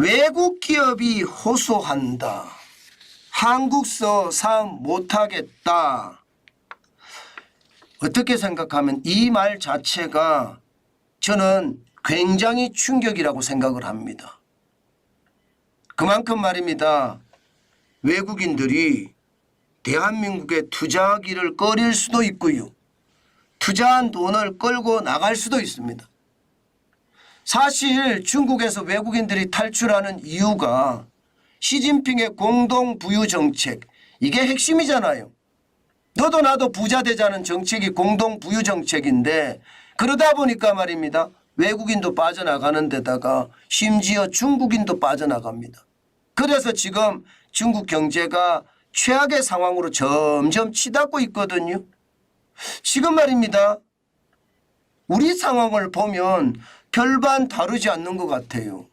외국 기업이 호소한다. 한국서 사업 못하겠다. 어떻게 생각하면 이 말 자체가 저는 굉장히 충격이라고 생각을 합니다. 그만큼 말입니다. 외국인들이 대한민국에 투자하기를 꺼릴 수도 있고요. 투자한 돈을 끌고 나갈 수도 있습니다. 사실 중국에서 외국인들이 탈출하는 이유가 시진핑의 공동부유 정책, 이게 핵심이잖아요. 너도 나도 부자 되자는 정책이 공동부유 정책인데, 그러다 보니까 말입니다. 외국인도 빠져나가는 데다가 심지어 중국인도 빠져나갑니다. 그래서 지금 중국 경제가 최악의 상황으로 점점 치닫고 있거든요. 지금 말입니다. 우리 상황을 보면 별반 다르지 않는 것 같아요.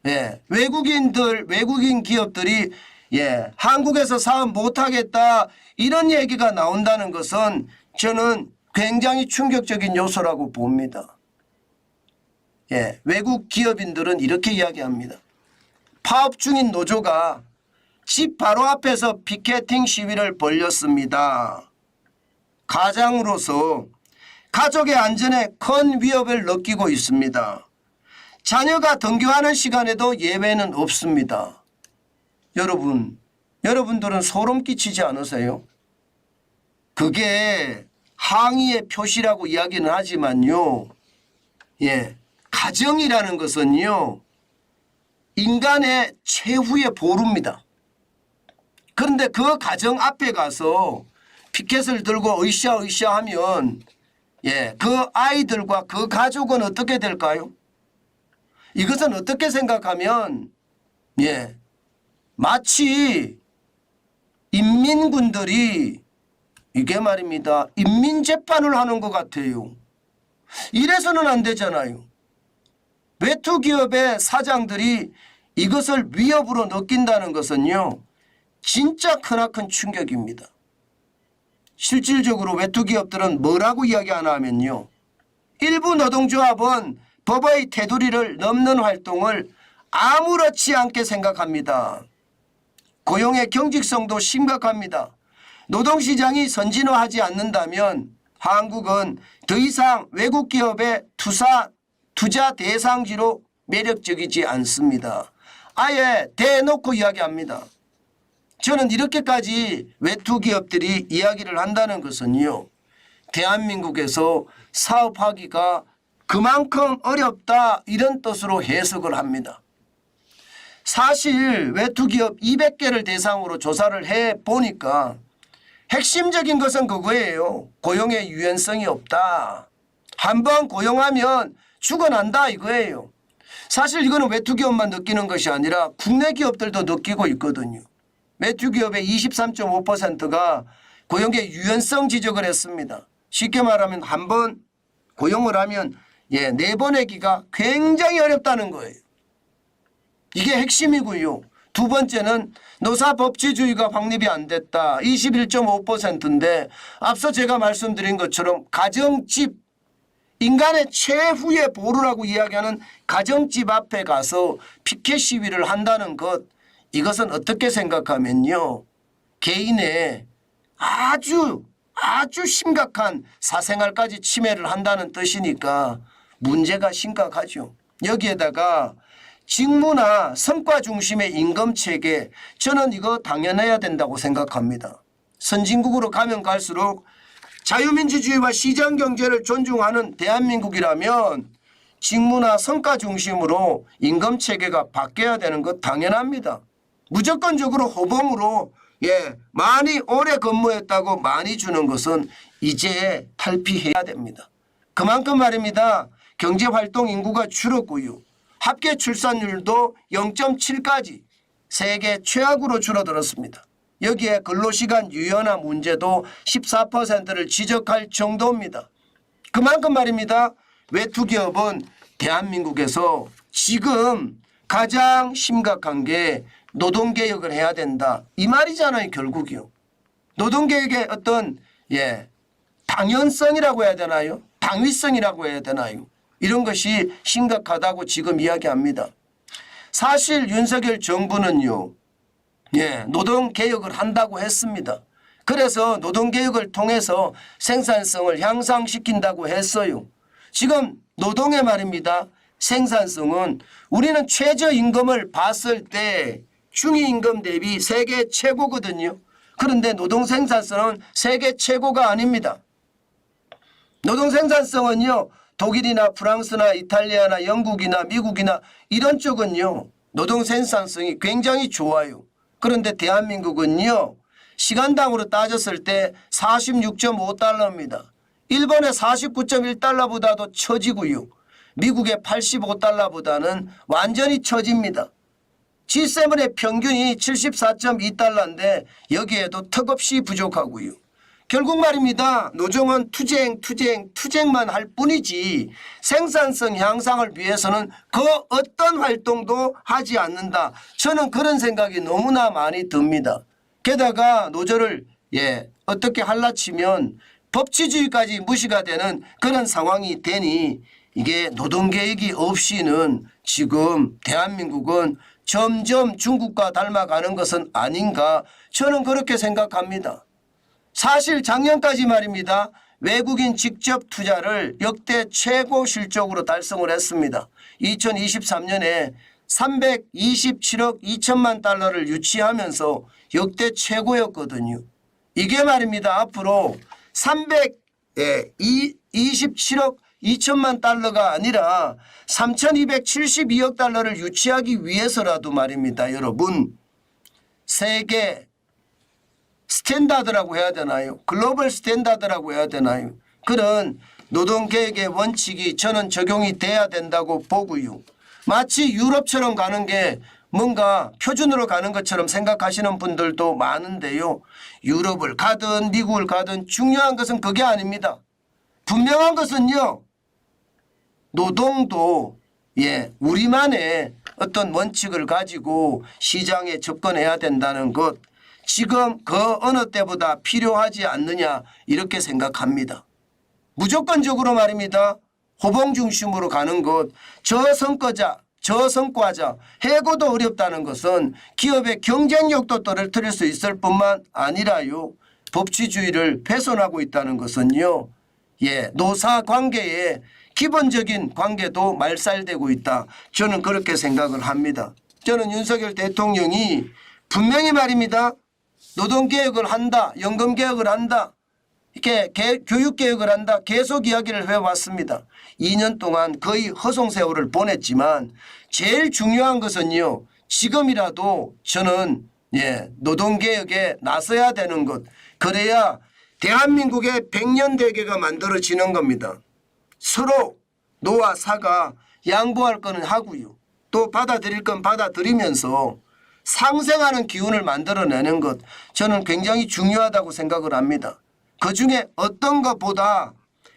예, 외국인 기업들이 한국에서 사업 못하겠다 이런 얘기가 나온다는 것은 저는 굉장히 충격적인 요소라고 봅니다. 예, 외국 기업인들은 이렇게 이야기합니다. 파업 중인 노조가 집 바로 앞에서 피켓팅 시위를 벌였습니다. 가장으로서 가족의 안전에 큰 위협을 느끼고 있습니다. 자녀가 등교하는 시간에도 예외는 없습니다. 여러분들은 소름 끼치지 않으세요? 그게 항의의 표시라고 이야기는 하지만요. 가정이라는 것은요. 인간의 최후의 보루입니다. 그런데 그 가정 앞에 가서 피켓을 들고 으쌰으쌰 하면 그 아이들과 그 가족은 어떻게 될까요? 이것은 어떻게 생각하면 마치 인민군들이 이게 말입니다. 인민재판을 하는 것 같아요. 이래서는 안 되잖아요. 외투기업의 사장들이 이것을 위협으로 느낀다는 것은요. 진짜 크나큰 충격입니다. 실질적으로 외투기업들은 뭐라고 이야기하나 하면요. 일부 노동조합은 법의 테두리를 넘는 활동을 아무렇지 않게 생각합니다. 고용의 경직성도 심각합니다. 노동시장이 선진화하지 않는다면 한국은 더 이상 외국 기업의 투자 대상지로 매력적이지 않습니다. 아예 대놓고 이야기합니다. 저는 이렇게까지 외투기업들이 이야기를 한다는 것은요. 대한민국에서 사업하기가 그만큼 어렵다 이런 뜻으로 해석을 합니다. 사실 외투기업 200개를 대상으로 조사를 해보니까 핵심적인 것은 그거예요. 고용의 유연성이 없다. 한번 고용하면 죽어난다 이거예요. 사실 이거는 외투기업만 느끼는 것이 아니라 국내 기업들도 느끼고 있거든요. 외투기업의 23.5%가 고용의 유연성 지적을 했습니다. 쉽게 말하면 한번 고용을 하면 내보내기가 굉장히 어렵다는 거예요. 이게 핵심이고요. 두 번째는 노사법치주의가 확립이 안 됐다. 21.5%인데 앞서 제가 말씀드린 것처럼 가정집, 인간의 최후의 보루라고 이야기하는 가정집 앞에 가서 피켓 시위를 한다는 것, 이것은 어떻게 생각하면요. 개인의 아주 심각한 사생활까지 침해를 한다는 뜻이니까 문제가 심각하죠. 여기에다가 직무나 성과 중심의 임금체계, 저는 이거 당연해야 된다고 생각합니다. 선진국으로 가면 갈수록 자유민주주의와 시장경제를 존중하는 대한민국이라면 직무나 성과 중심으로 임금체계가 바뀌어야 되는 것 당연합니다. 무조건적으로 호봉으로 많이 오래 근무했다고 많이 주는 것은 이제 탈피해야 됩니다. 그만큼 말입니다. 경제활동 인구가 줄었고요. 합계 출산율도 0.7까지 세계 최악으로 줄어들었습니다. 여기에 근로시간 유연화 문제도 14%를 지적할 정도입니다. 그만큼 말입니다. 외투기업은 대한민국에서 지금 가장 심각한 게 노동개혁을 해야 된다. 이 말이잖아요. 결국이요. 노동개혁의 어떤 당연성이라고 해야 되나요? 당위성이라고 해야 되나요? 이런 것이 심각하다고 지금 이야기합니다. 사실 윤석열 정부는요, 노동개혁을 한다고 했습니다. 그래서 노동개혁을 통해서 생산성을 향상시킨다고 했어요. 지금 노동의 말입니다. 생산성은 우리는 최저임금을 봤을 때 중위임금 대비 세계 최고거든요. 그런데 노동 생산성은 세계 최고가 아닙니다. 노동 생산성은요, 독일이나 프랑스나 이탈리아나 영국이나 미국이나 이런 쪽은요, 노동 생산성이 굉장히 좋아요. 그런데 대한민국은요, 시간당으로 따졌을 때 46.5달러입니다. 일본의 49.1달러보다도 처지고요. 미국의 85달러보다는 완전히 처집니다. G7의 평균이 74.2달러인데 여기에도 턱없이 부족하고요. 결국 말입니다. 노정은 투쟁만 할 뿐이지 생산성 향상을 위해서는 그 어떤 활동도 하지 않는다. 저는 그런 생각이 너무나 많이 듭니다. 게다가 노조를 어떻게 할라치면 법치주의까지 무시가 되는 그런 상황이 되니 이게 노동개혁이 없이는 지금 대한민국은 점점 중국과 닮아가는 것은 아닌가, 저는 그렇게 생각합니다. 사실 작년까지 말입니다. 외국인 직접 투자를 역대 최고 실적으로 달성을 했습니다. 2023년에 327억 2천만 달러를 유치하면서 역대 최고였거든요. 이게 말입니다. 앞으로 327억 2천만 달러가 아니라 3,272억 달러를 유치하기 위해서라도 말입니다. 여러분, 세계 스탠다드라고 해야 되나요? 글로벌 스탠다드라고 해야 되나요? 그런 노동개혁의 원칙이 저는 적용이 돼야 된다고 보고요. 마치 유럽처럼 가는 게 뭔가 표준으로 가는 것처럼 생각하시는 분들도 많은데요. 유럽을 가든 미국을 가든 중요한 것은 그게 아닙니다. 분명한 것은요, 노동도 우리만의 어떤 원칙을 가지고 시장에 접근해야 된다는 것, 지금 그 어느 때보다 필요하지 않느냐 이렇게 생각합니다. 무조건적으로 말입니다. 호봉 중심으로 가는 것, 저성과자 해고도 어렵다는 것은 기업의 경쟁력도 떨어뜨릴 수 있을 뿐만 아니라요, 법치주의를 훼손하고 있다는 것은요, 노사 관계의 기본적인 관계도 말살되고 있다. 저는 그렇게 생각을 합니다. 저는 윤석열 대통령이 분명히 말입니다. 노동개혁을 한다, 연금개혁을 한다, 이렇게 교육개혁을 한다, 계속 이야기를 해왔습니다. 2년 동안 거의 허송세월을 보냈지만 제일 중요한 것은요, 지금이라도 저는 노동개혁에 나서야 되는 것, 그래야 대한민국의 100년 대계가 만들어지는 겁니다. 서로 노와 사가 양보할 거는 하고요, 또 받아들일 건 받아들이면서 상생하는 기운을 만들어내는 것, 저는 굉장히 중요하다고 생각을 합니다. 그중에 어떤 것보다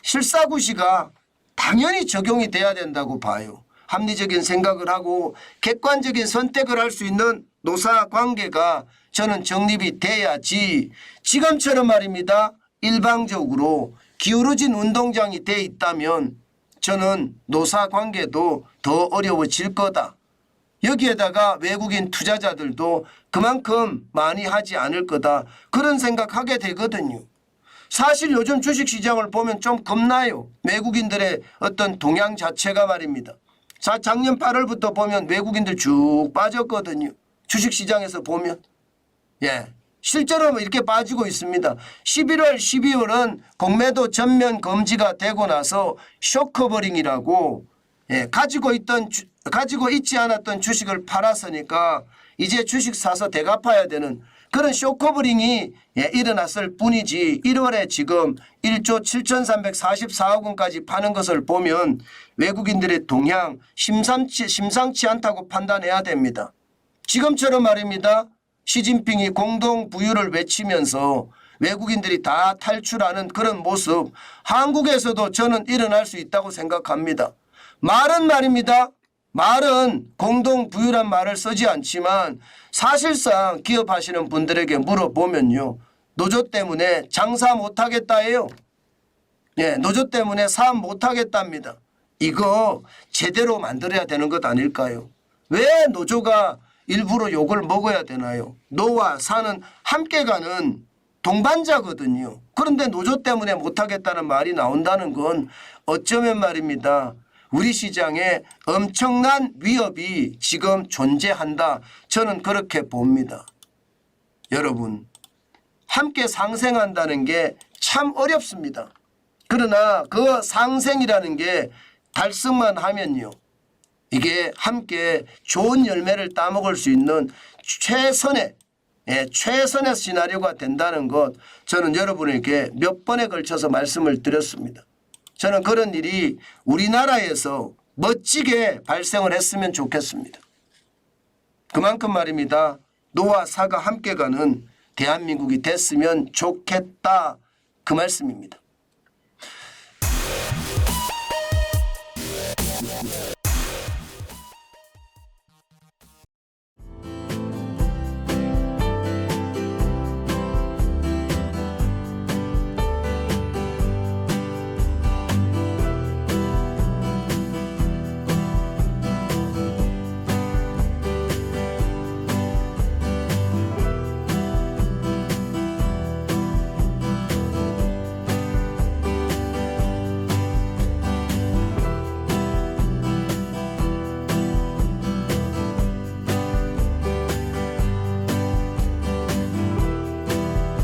실사구시가 당연히 적용이 돼야 된다고 봐요. 합리적인 생각을 하고 객관적인 선택을 할 수 있는 노사관계가 저는 정립이 돼야지, 지금처럼 말입니다. 일방적으로 기울어진 운동장이 돼 있다면 저는 노사관계도 더 어려워질 거다. 여기에다가 외국인 투자자들도 그만큼 많이 하지 않을 거다, 그런 생각하게 되거든요. 사실 요즘 주식시장을 보면 좀 겁나요. 외국인들의 어떤 동향 자체가 말입니다. 작년 8월부터 보면 외국인들 쭉 빠졌거든요. 주식시장에서 보면 실제로 이렇게 빠지고 있습니다. 11월 12월은 공매도 전면 금지가 되고 나서 쇼커버링이라고 가지고 있지 않았던 주식을 팔았으니까 이제 주식 사서 대갚아야 되는 그런 쇼커버링이 일어났을 뿐이지, 1월에 지금 1조 7,344억 원까지 파는 것을 보면 외국인들의 동향 심상치 않다고 판단해야 됩니다. 지금처럼 말입니다. 시진핑이 공동부유를 외치면서 외국인들이 다 탈출하는 그런 모습, 한국에서도 저는 일어날 수 있다고 생각합니다. 말은 말입니다. 말은 공동부유란 말을 쓰지 않지만 사실상 기업하시는 분들에게 물어보면요, 노조 때문에 장사 못하겠다예요. 노조 때문에 사업 못하겠답니다. 이거 제대로 만들어야 되는 것 아닐까요? 왜 노조가 일부러 욕을 먹어야 되나요? 노와 사는 함께 가는 동반자거든요. 그런데 노조 때문에 못하겠다는 말이 나온다는 건 어쩌면 말입니다. 우리 시장에 엄청난 위협이 지금 존재한다. 저는 그렇게 봅니다. 여러분, 함께 상생한다는 게 참 어렵습니다. 그러나 그 상생이라는 게 달성만 하면요, 이게 함께 좋은 열매를 따먹을 수 있는 최선의 시나리오가 된다는 것, 저는 여러분에게 몇 번에 걸쳐서 말씀을 드렸습니다. 저는 그런 일이 우리나라에서 멋지게 발생을 했으면 좋겠습니다. 그만큼 말입니다. 노와 사가 함께 가는 대한민국이 됐으면 좋겠다, 그 말씀입니다.